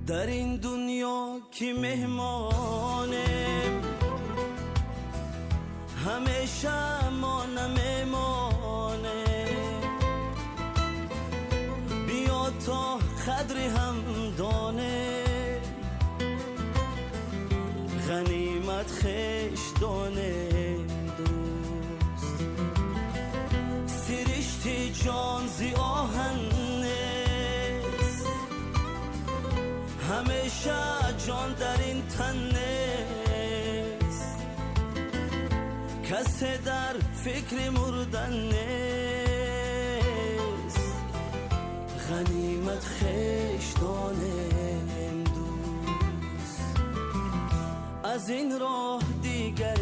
در این دنیا کی مهمانه، همیشه ما نمیمانه. بیا تا قدر هم دانه، غنیمت خیش دانه. دوست سرشت جان زی آهن نیست، همیشه جان در این تن نیست. کسی در فکر مردن نیست، غنیمت خیش دانه. دوست از این راه دیگر